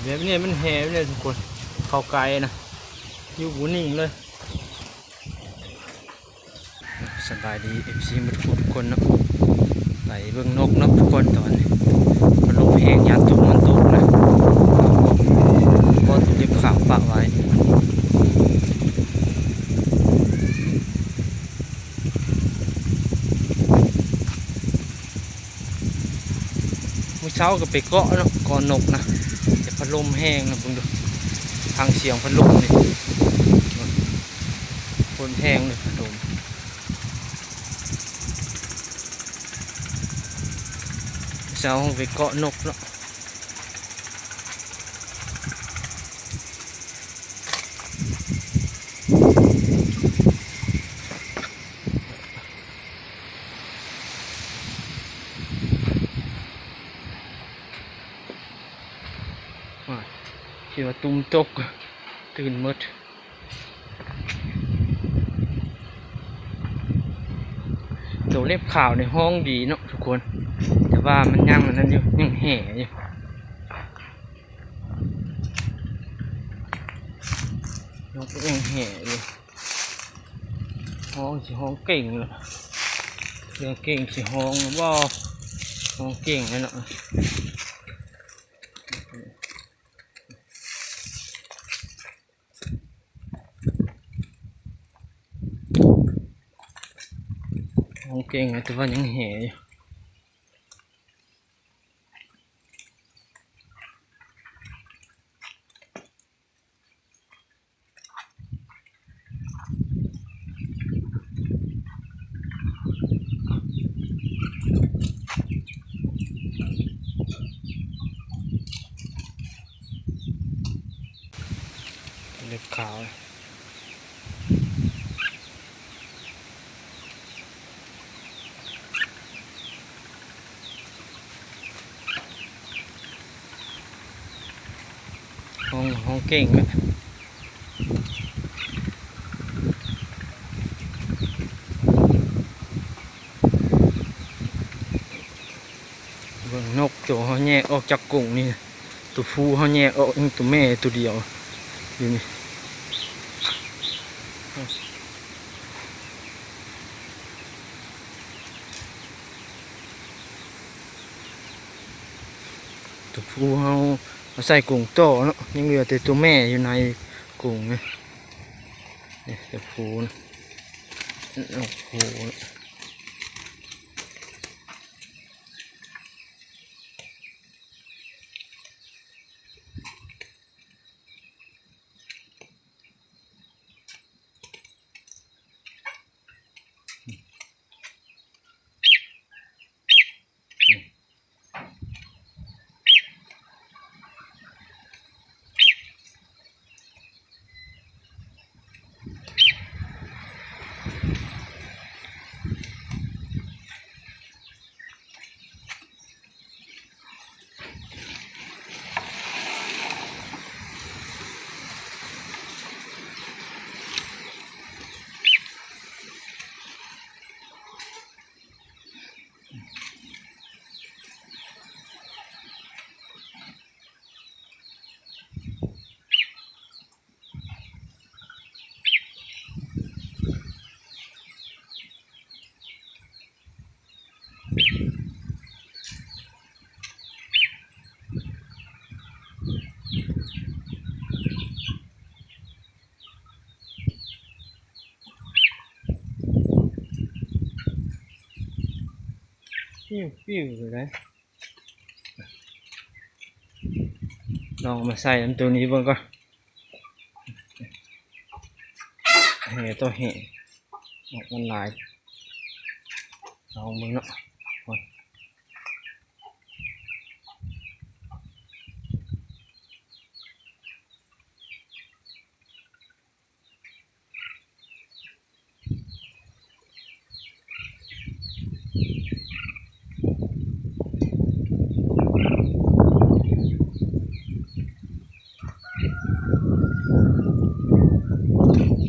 แบบนี้มันแห่เลยทุกคนเข้าไกลนะอยู่บุนิ่งเลยสบายดีFCมาทุกคนเนาะไปเบิ่งนกเนาะทุกคนตอนนี้มันลมแห้งยานตกมันตกนะก็ตุลิบขาวปะไว้มื้อเช้าก็ไปเกาะเนาะก่อนนกนะแต่พัดลมแห้งนะคุณดูทางเสียงพัดลมนี่คนแห้งเลยพัดลมเช้าไปเกาะนกเนาะคิดว่าตุ้มตกตื่นหมดตัวเล็บขาวในห้องดีเนาะทุกคนแต่ว่ามันยังมันนั่นอยู่ยังแห่อยู่นกยังแห่อยู่ห้องสิห้องเก่งเลยเรื่องเก่งสิห้องว่าห้องเก่งเลยเนาะห้องเก่งแต่ว่ายังแห่อยู่เล็บขาวห้องเก่งเลยเบิ่งนกตัวเขาแยกออกจากกรงนี่ตัวผู้เขาแยกออกตัวแม่ตัวเดียวอยู่นี่ตัวผู้เขาใส่กรงโตเนาะยังเหลือแต่ตัวแม่อยู่ในกรงนี่ตัวผู้นะโอ้โหปิ้วเลยนะลองมาใส่ตัวนี้บ้างก็เห่ตัวเห่ออกมันลายลองมึงเนาะ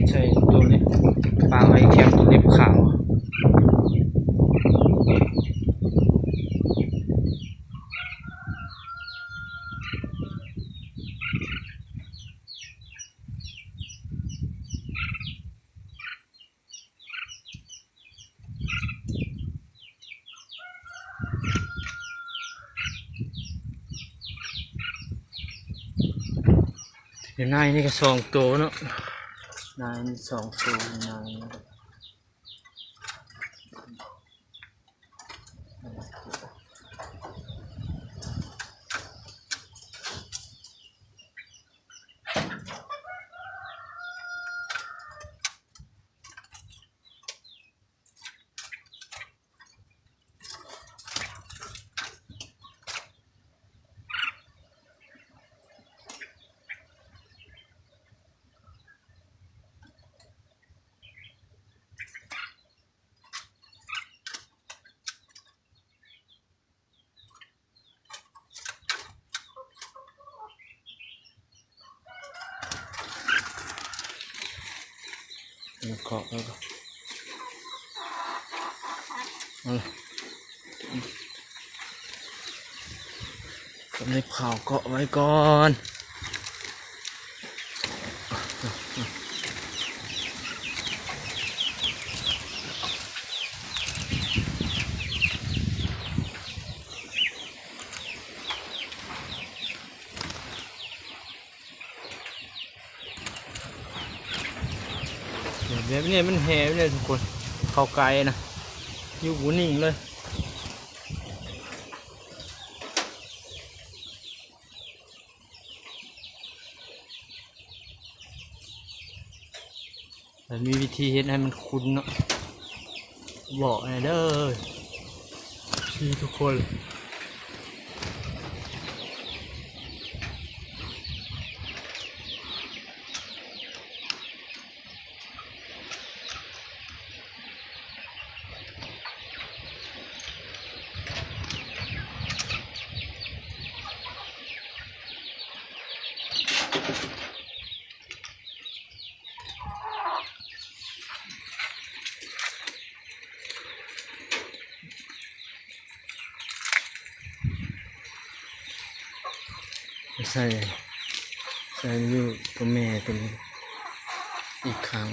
ใช่ตัวนี้ปลาไว้แคมตัวเล็บขาว อยู่ในนี่ก็2 ตัวเนาะนายมี2 ตัวนายเกาะแล้วก็เอาเลยก็เลยเผาเกาะไว้ก่อนแบบนี้มันแห่เลยทุกคนเข้าไกลนะอยู่หูนิ่งเลยแต่มีวิธีเฮ็ดให้มันคุ้นเนาะบอกหน่อยเด้อพี่ทุกคนใส่อยู่ตัวแม่ตัวนี้อีกครั้ง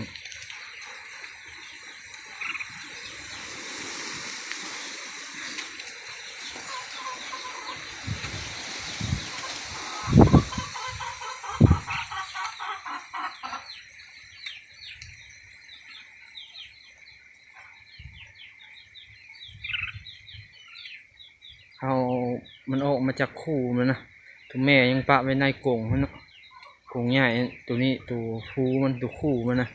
เอามันออกมาจากคู่มันนะตัวแม่ยังปะไว้ในกรงมันเนาะกรงใหญ่ตัวนี้ตัวฟูมันตัวคู่มันนะ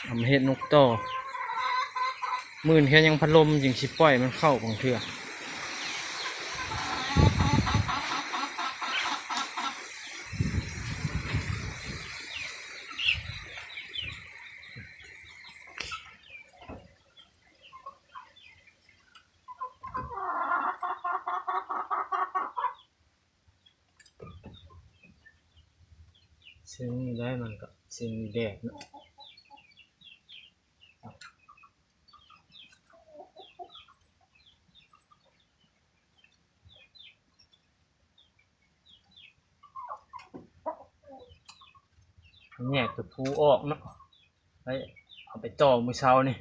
เอามาเฮ็ดนกต่อมื่นแค่ยังพัดลมจึงสิปล่อยมันเข้าบางเทื่อซึ่งได้มันก็ซึ่งแดดเนาะแยกตัวผู้ออกเนาะไปเอาไปต่อมือเช้านี่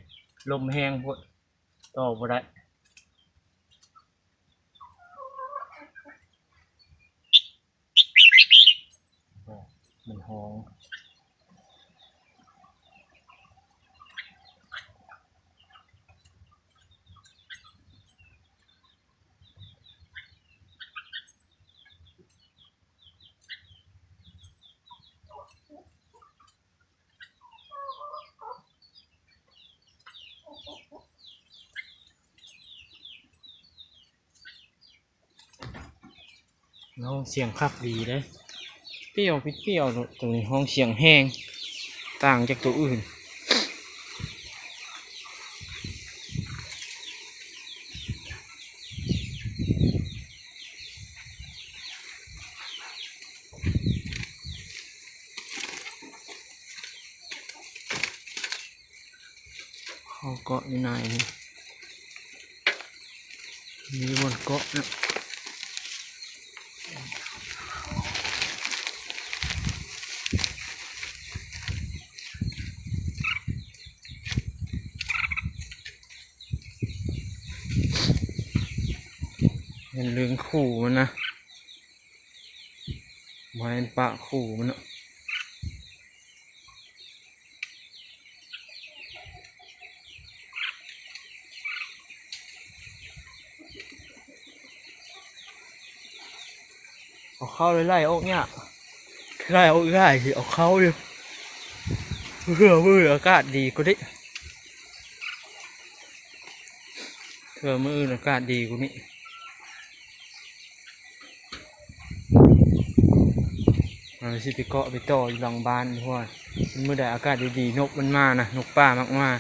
ลมแห้งพวกต่อบ่ได้มันห้องห้องเสียงคักดีเลยเปรี้ยวเปรี้ยวตรงนี้ห้องเสียงแห้งต่างจากตัวอื่นเขาเกาะอยู่ไหนนี่มีบนเกาะนะเป็นเรื่องขู่มันนะ ไว้ปะคู่มันเนาะเอาเข้าเลยไล่ออกเนี่ยไล่ออกง่ายสิเอาเข้าเลยเพื่ออากาศดีก็ได้เพื่อมืออากาศดีกว่านี้เราสิไปเกาะไปต่ออยู่หลังบ้านเพราะว่าเมื่อใดอากาศดีๆนกมันมานะนกป่ามากมา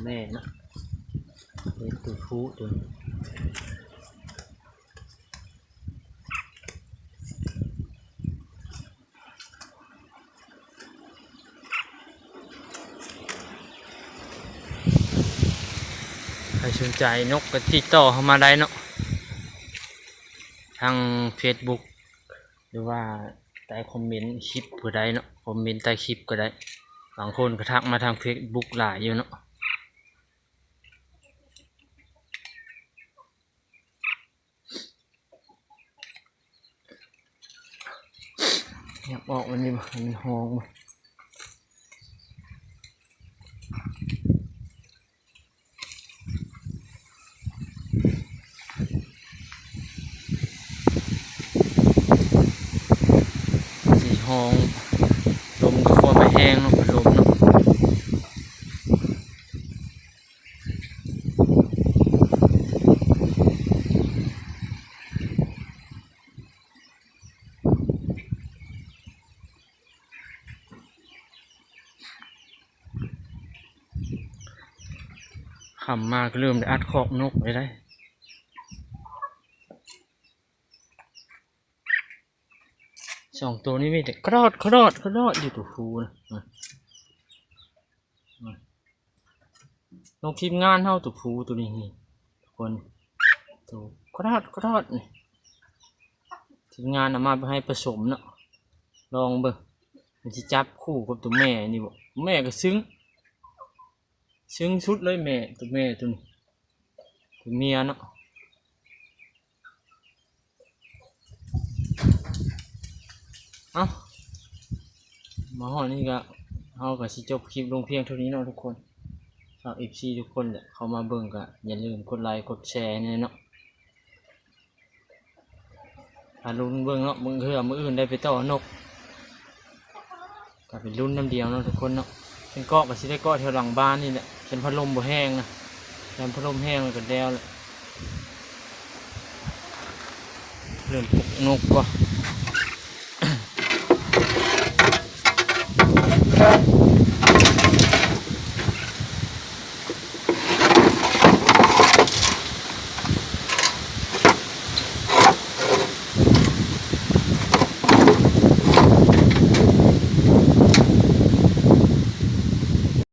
แม่นะเป็นตัวผู้ตัวใครสนใจนกก็ติดต่อเข้ามาได้เนาะทาง Facebook หรือว่าใต้คอมเมนต์คลิปก็ได้เนาะคอมเมนต์ใต้คลิปก็ได้บางคนก็ทักมาทาง Facebook หลายอยู่เนาะอยากออกมันนี่มันห้องสีห้องลมก็คั่วไม่แห้งเนาะพัดลมเนาะขำมาก็เริ่มได้อัดคอกนกไปได้สองตัวนี้ไม่แต่กรอดอยู่ตัวฟูนะลงทีมงานเท่าตัวฟูตัวนี้นี่ทุกคนตัวกรอดนี่ทีมงานเอามาให้ผสมเนาะลองเบิ่งมันจะจับคู่กับตัวแม่นี่บอกแม่ก็ซึ้งสุดเลยแม่ตัวนี้ตัวเมียเนาะเอ้ามาห่อนี่ก็เอากับสิจบคลิปลงเพียงเท่านี้เนาะทุกคนฝากFCทุกคนแหละเข้ามาเบิ่งก็อย่าลืมกดไลค์กดแชร์เนี่ยเนาะถ้าลุ้นเบิ่งเนาะมึงเผื่อมืออื่นได้ไปต่อนกก็เป็นลุ้นน้ำเดียวเนาะทุกคนเนาะเป็นเกาะก็สิได้เกาะแถวหลังบ้านนี่แหละเป็นพัดลมบ่แห้งนะเป็นพัดลมแห้งก็แล้วแหละเริ่มปลุกนกก็